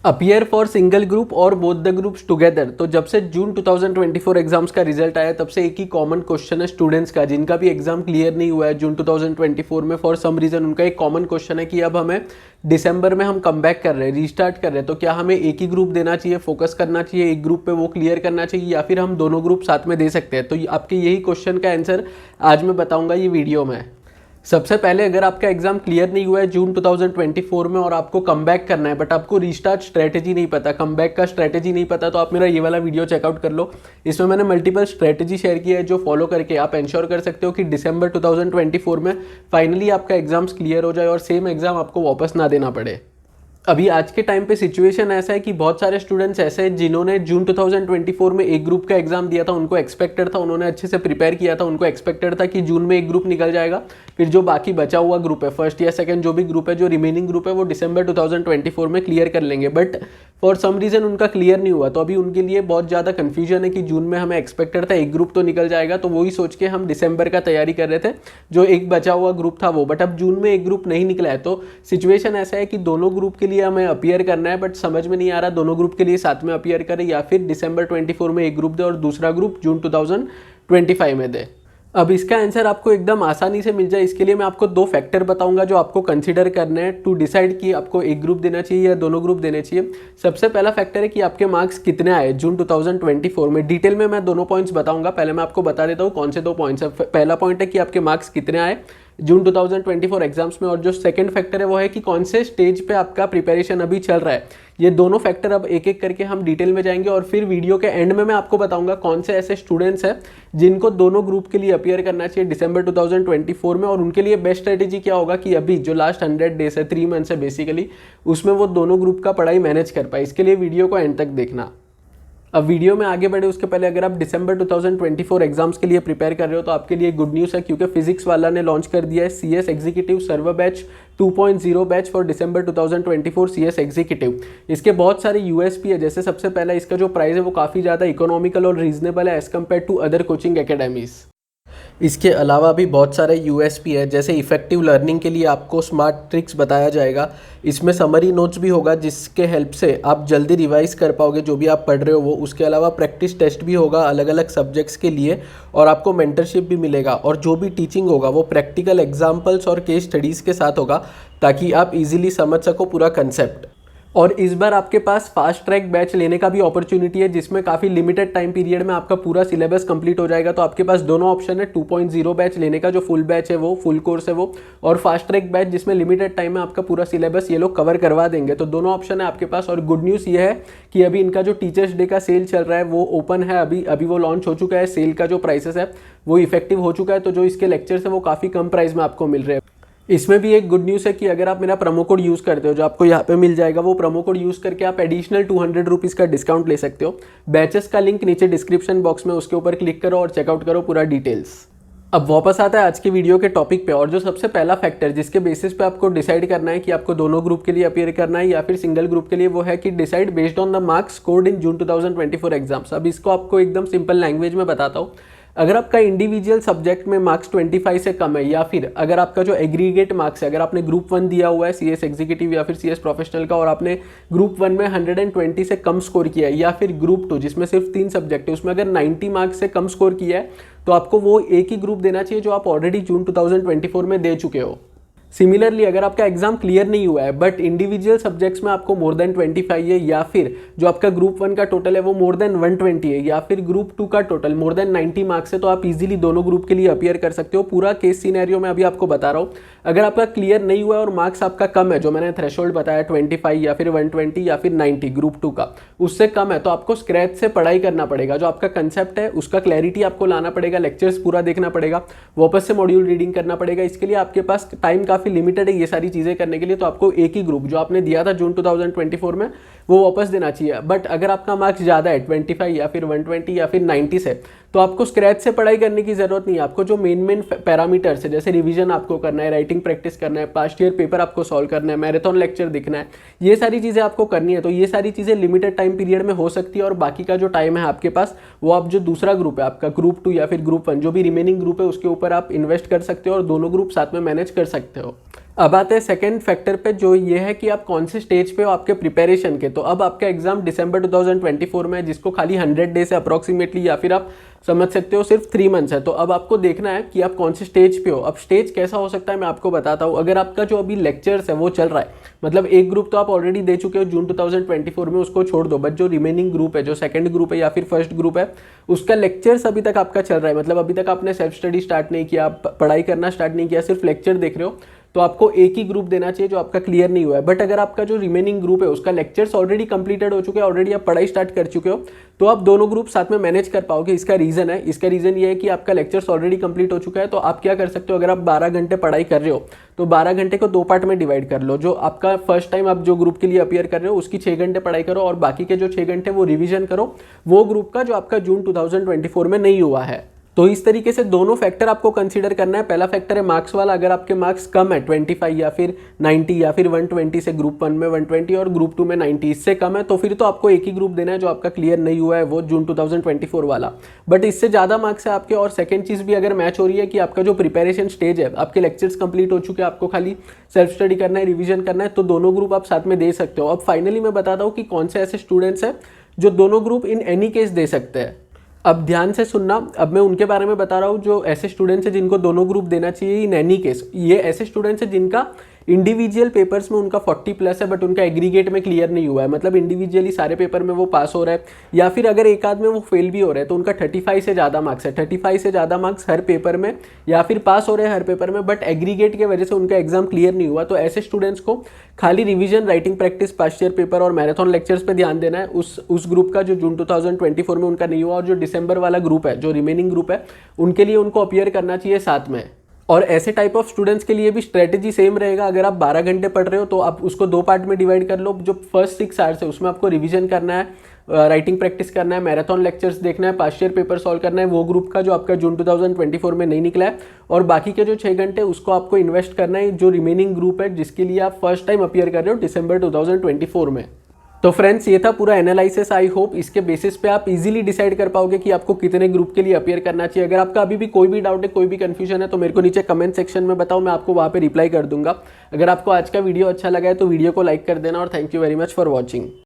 Appear for single group और both the groups together. तो जब से जून 2024 एग्जाम्स का रिजल्ट आया तब से एक ही कॉमन क्वेश्चन है स्टूडेंट्स का जिनका भी एग्जाम क्लियर नहीं हुआ है जून 2024 में फॉर सम रीजन। उनका एक कॉमन क्वेश्चन है कि अब हमें दिसंबर में हम कम बैक कर रहे हैं, रीस्टार्ट कर रहे हैं, तो क्या हमें एक ही ग्रुप देना चाहिए, फोकस करना चाहिए एक ग्रुप पे, वो क्लियर करना चाहिए, या फिर हम दोनों ग्रुप साथ में दे सकते हैं। तो आपके यही क्वेश्चन का आंसर आज मैं बताऊंगा ये वीडियो में। सबसे पहले अगर आपका एग्जाम क्लियर नहीं हुआ है जून 2024 में और आपको कमबैक करना है बट आपको रीस्टार्ट स्ट्रेटेजी नहीं पता, कमबैक का स्ट्रेटेजी नहीं पता, तो आप मेरा ये वाला वीडियो चेकआउट कर लो। इसमें मैंने मल्टीपल स्ट्रेटेजी शेयर किया है जो फॉलो करके आप इंश्योर कर सकते हो कि दिसंबर 2024 में फाइनली आपका एग्जाम्स क्लियर हो जाए और सेम एग्जाम आपको वापस ना देना पड़े। अभी आज के टाइम पे सिचुएशन ऐसा है कि बहुत सारे स्टूडेंट्स ऐसे हैं जिन्होंने जून 2024 में एक ग्रुप का एग्जाम दिया था, उनको एक्सपेक्टेड था, उन्होंने अच्छे से प्रिपेयर किया था, उनको एक्सपेक्टेड था कि जून में एक ग्रुप निकल जाएगा, फिर जो बाकी बचा हुआ ग्रुप है, फर्स्ट या सेकंड जो भी ग्रुप है, जो रिमेनिंग ग्रुप है, वो दिसंबर 2024 में क्लियर कर लेंगे। बट फॉर सम रीजन उनका क्लियर नहीं हुआ, तो अभी उनके लिए बहुत ज़्यादा कन्फ्यूजन है कि जून में हमें एक्सपेक्टेड था एक ग्रुप तो निकल जाएगा, तो वही सोच के हम दिसंबर का तैयारी कर रहे थे, जो एक बचा हुआ ग्रुप था वो। बट अब जून में एक ग्रुप नहीं निकला है, तो सिचुएशन ऐसा है कि दोनों ग्रुप के लिए हमें अपीयर करना है, बट समझ में नहीं आ रहा दोनों ग्रुप के लिए साथ में अपीयर करें या फिर दिसंबर 24 में एक ग्रुप दे और दूसरा ग्रुप जून 2025 में दे। अब इसका आंसर आपको एकदम आसानी से मिल जाए इसके लिए मैं आपको दो फैक्टर बताऊंगा जो आपको कंसीडर करना है टू डिसाइड कि आपको एक ग्रुप देना चाहिए या दोनों ग्रुप देने चाहिए। सबसे पहला फैक्टर है कि आपके मार्क्स कितने आए जून 2024 में। डिटेल में मैं दोनों पॉइंट्स बताऊंगा, पहले मैं आपको बता देता हूँ कौन से दो पॉइंट्स है। पहला पॉइंट है कि आपके मार्क्स कितने आए जून 2024 एग्जाम्स में, और जो सेकंड फैक्टर है वो है कि कौन से स्टेज पे आपका प्रिपरेशन अभी चल रहा है। ये दोनों फैक्टर अब एक एक करके हम डिटेल में जाएंगे और फिर वीडियो के एंड में मैं आपको बताऊंगा कौन से ऐसे स्टूडेंट्स हैं जिनको दोनों ग्रुप के लिए अपीयर करना चाहिए दिसंबर 2024 में, और उनके लिए बेस्ट स्ट्रेटेजी क्या होगा कि अभी जो लास्ट 100 डेज है, 3 मंथ्स है बेसिकली, उसमें वो दोनों ग्रुप का पढ़ाई मैनेज कर पाए। इसके लिए वीडियो को एंड तक देखना। अब वीडियो में आगे बढ़े उसके पहले अगर आप दिसंबर 2024 एग्जाम्स के लिए प्रिपेयर कर रहे हो तो आपके लिए गुड न्यूज़ है, क्योंकि फिजिक्स वाला ने लॉन्च कर दिया है CS executive server batch 2.0 batch for December 2024 CS executive. इसके बहुत सारे USP है, जैसे सबसे पहला इसका जो प्राइस है वो काफ़ी ज़्यादा इकोनॉमिकल और रीजनेबल है as compare to other coaching academies. इसके अलावा भी बहुत सारे USP है, जैसे इफेक्टिव लर्निंग के लिए आपको स्मार्ट ट्रिक्स बताया जाएगा। इसमें समरी नोट्स भी होगा जिसके हेल्प से आप जल्दी रिवाइज कर पाओगे जो भी आप पढ़ रहे हो वो। उसके अलावा प्रैक्टिस टेस्ट भी होगा अलग अलग सब्जेक्ट्स के लिए, और आपको मेंटरशिप भी मिलेगा, और जो भी टीचिंग होगा वो प्रैक्टिकल एग्जाम्पल्स और केस स्टडीज़ के साथ होगा ताकि आप इजीली समझ सको पूरा कंसेप्ट। और इस बार आपके पास फास्ट ट्रैक बैच लेने का भी अपॉर्चुनिटी है जिसमें काफ़ी लिमिटेड टाइम पीरियड में आपका पूरा सिलेबस कंप्लीट हो जाएगा। तो आपके पास दोनों ऑप्शन है, 2.0 बैच लेने का जो फुल बैच है वो फुल कोर्स है वो, और फास्ट ट्रैक बैच जिसमें लिमिटेड टाइम में आपका पूरा सिलेबस ये लोग कवर करवा देंगे। तो दोनों ऑप्शन है आपके पास। और गुड न्यूज़ ये है कि अभी इनका जो टीचर्स डे का सेल चल रहा है वो ओपन है, अभी वो लॉन्च हो चुका है। सेल का जो प्राइसेस है वो इफेक्टिव हो चुका है, तो जो इसके लेक्चर्स है वो काफ़ी कम प्राइस में आपको मिल रहे हैं। इसमें भी एक गुड न्यूज़ है कि अगर आप मेरा प्रोमो कोड यूज़ करते हो जो आपको यहाँ पे मिल जाएगा, वो प्रोमो कोड यूज़ करके आप एडिशनल 200 रुपीज़ का डिस्काउंट ले सकते हो। बैचेस का लिंक नीचे डिस्क्रिप्शन बॉक्स में, उसके ऊपर क्लिक करो और चेकआउट करो पूरा डिटेल्स। अब वापस आता है आज की वीडियो के टॉपिक पे, और जो सबसे पहला फैक्टर जिसके बेसिस पे आपको डिसाइड करना है कि आपको दोनों ग्रुप के लिए अपीयर करना है या फिर सिंगल ग्रुप के लिए, वो है कि decide based on the marks scored in June 2024 exams. अब इसको आपको एकदम सिंपल लैंग्वेज में बताता हूँ। अगर आपका इंडिविजुअल सब्जेक्ट में मार्क्स 25 से कम है, या फिर अगर आपका जो एग्रीगेट मार्क्स है, अगर आपने ग्रुप 1 दिया हुआ है CS एग्जीक्यूटिव या फिर CS प्रोफेशनल का, और आपने ग्रुप 1 में 120 से कम स्कोर किया है, या फिर ग्रुप 2 जिसमें सिर्फ 3 सब्जेक्ट है उसमें अगर 90 मार्क्स से कम स्कोर किया है, तो आपको वो एक ही ग्रुप देना चाहिए जो आप ऑलरेडी जून 2024 में दे चुके हो। सिमिलरली अगर आपका एग्जाम क्लियर नहीं हुआ है बट इंडिविजुअल सब्जेक्ट्स में आपको मोर देन 25 है, या फिर जो आपका ग्रुप 1 का टोटल है वो मोर देन 120 है, या फिर ग्रुप 2 का टोटल मोर देन 90 मार्क्स है, तो आप इजीली दोनों ग्रुप के लिए अपीयर कर सकते हो। पूरा केस सिनेरियो में अभी आपको बता रहा हूँ। अगर आपका क्लियर नहीं हुआ है और मार्क्स आपका कम है, जो मैंने थ्रेशोल्ड बताया 25 या फिर 120 या फिर 90 ग्रुप 2 का, उससे कम है, तो आपको स्क्रैच से पढ़ाई करना पड़ेगा। जो आपका कंसेप्ट है उसका क्लैरिटी आपको लाना पड़ेगा, लेक्चर्स पूरा देखना पड़ेगा, वापस से मॉड्यूल रीडिंग करना पड़ेगा। इसके लिए आपके पास टाइम काफ़ी लिमिटेड है ये सारी चीज़ें करने के लिए, तो आपको एक ही ग्रुप जो आपने दिया था जून 2024 में वो वापस देना चाहिए। बट अगर आपका मार्क्स ज़्यादा है 25 या फिर 120 या फिर 90 से, तो आपको स्क्रैच से पढ़ाई करने की जरूरत नहीं है। आपको जो मेन पैरामीटर्स है, जैसे रिवीजन आपको करना है, राइटिंग प्रैक्टिस करना है, पास्ट ईयर पेपर आपको सॉल्व करना है, मैराथन लेक्चर दिखना है, ये सारी चीज़ें आपको करनी है। तो ये सारी चीज़ें लिमिटेड टाइम पीरियड में हो सकती है, और बाकी का जो टाइम है आपके पास वो आप जो दूसरा ग्रुप है आपका ग्रुप 2 या फिर ग्रुप 1 जो भी रिमेनिंग ग्रुप है उसके ऊपर आप इन्वेस्ट कर सकते हो और दोनों ग्रुप साथ में मैनेज कर सकते हो। अब आते हैं सेकंड फैक्टर पे, जो ये है कि आप कौन से स्टेज पे हो आपके प्रिपरेशन के। तो अब आपका एग्जाम दिसंबर 2024 में है, जिसको खाली 100 डेज है अप्रॉक्सीमेटली, या फिर आप समझ सकते हो सिर्फ 3 मंथ्स है। तो अब आपको देखना है कि आप कौन से स्टेज पे हो। अब स्टेज कैसा हो सकता है मैं आपको बताता हूँ। अगर आपका जो अभी लेक्चर्स है वो चल रहा है, मतलब एक ग्रुप तो आप ऑलरेडी दे चुके हो जून 2024 में, उसको छोड़ दो, बट जो रिमेनिंग ग्रुप है, जो सेकंड ग्रुप है या फिर फर्स्ट ग्रुप है, उसका लेक्चर्स अभी तक आपका चल रहा है, मतलब अभी तक आपने सेल्फ स्टडी स्टार्ट नहीं किया, पढ़ाई करना स्टार्ट नहीं किया, सिर्फ लेक्चर देख रहे हो, तो आपको एक ही ग्रुप देना चाहिए जो आपका क्लियर नहीं हुआ है। बट अगर आपका जो रिमेनिंग ग्रुप है उसका लेक्चर्स ऑलरेडी कंप्लीटेड हो चुके हैं, ऑलरेडी आप पढ़ाई स्टार्ट कर चुके हो, तो आप दोनों ग्रुप साथ में मैनेज कर पाओगे। इसका रीजन ये है कि आपका लेक्चर्स ऑलरेडी कंप्लीट हो चुका है। तो आप क्या कर सकते हो, अगर आप 12 घंटे पढ़ाई कर रहे हो तो 12 घंटे को 2 पार्ट में डिवाइड कर लो। जो आपका फर्स्ट टाइम आप जो ग्रुप के लिए अपीयर कर रहे हो उसकी 6 घंटे पढ़ाई करो, और बाकी के जो 6 घंटे वो रिविजन करो वो ग्रुप का जो आपका जून 2024 में नहीं हुआ है। तो इस तरीके से दोनों फैक्टर आपको कंसीडर करना है। पहला फैक्टर है मार्क्स वाला, अगर आपके मार्क्स कम है 25 या फिर 90 या फिर 120 से, ग्रुप 1 में 120 और ग्रुप 2 में 90, इससे कम है तो फिर तो आपको एक ही ग्रुप देना है जो आपका क्लियर नहीं हुआ है, वो जून 2024 वाला। बट इससे ज़्यादा मार्क्स है आपके, और सेकंड चीज़ भी अगर मैच हो रही है कि आपका जो प्रिपरेशन स्टेज है, आपके लेक्चर्स कंप्लीट हो चुके हैं, आपको खाली सेल्फ स्टडी करना है, रिविजन करना है, तो दोनों ग्रुप आप साथ में दे सकते हो। अब फाइनली मैं बताता हूँ कि कौन से ऐसे स्टूडेंट्स हैं जो दोनों ग्रुप इन एनी केस दे सकते हैं। अब ध्यान से सुनना, अब मैं उनके बारे में बता रहा हूँ जो ऐसे स्टूडेंट्स हैं जिनको दोनों ग्रुप देना चाहिए इन एनी केस। ये ऐसे स्टूडेंट्स हैं जिनका इंडिविजुअल पेपर्स में उनका 40+ है, बट उनका एग्रीगेट में क्लियर नहीं हुआ है, मतलब इंडिविजुअली सारे पेपर में वो पास हो रहा है, या फिर अगर एक आध में वो फेल भी हो रहा है तो उनका 35 से ज़्यादा मार्क्स है, 35 से ज़्यादा मार्क्स हर पेपर में, या फिर पास हो रहे हैं हर पेपर में, बट एग्रीगेट की वजह से उनका एग्जाम क्लियर नहीं हुआ। तो ऐसे स्टूडेंट्स को खाली revision, writing practice, past year paper और मैराथन लेक्चर्स पे ध्यान देना है। उस ग्रुप का जो जून 2024 में उनका नहीं हुआ, और जो दिसंबर वाला ग्रुप है, जो रिमेनिंग ग्रुप है, उनके लिए उनको अपीयर करना चाहिए साथ में। और ऐसे टाइप ऑफ स्टूडेंट्स के लिए भी स्ट्रेटेजी सेम रहेगा। अगर आप 12 घंटे पढ़ रहे हो तो आप उसको 2 पार्ट में डिवाइड कर लो। जो फर्स्ट 6 आवर्स है उसमें आपको रिवीजन करना है, राइटिंग प्रैक्टिस करना है, मैराथन लेक्चर्स देखना है, पास्ट ईयर पेपर सॉल्व करना है, वो ग्रुप का जो आपका जून 2024 में नहीं निकला है, और बाकी के जो 6 घंटे उसको आपको इन्वेस्ट करना है जो रिमेनिंग ग्रुप है जिसके लिए आप फर्स्ट टाइम अपीयर कर रहे हो दिसंबर 2024 में। तो फ्रेंड्स, ये था पूरा एनालिसिस। आई होप इसके बेसिस पे आप इजीली डिसाइड कर पाओगे कि आपको कितने ग्रुप के लिए अपीयर करना चाहिए। अगर आपका अभी भी कोई भी डाउट है, कोई भी कंफ्यूजन है, तो मेरे को नीचे कमेंट सेक्शन में बताओ, मैं आपको वहाँ पे रिप्लाई कर दूंगा। अगर आपको आज का वीडियो अच्छा लगा है तो वीडियो को लाइक कर देना, और thank you very much for watching.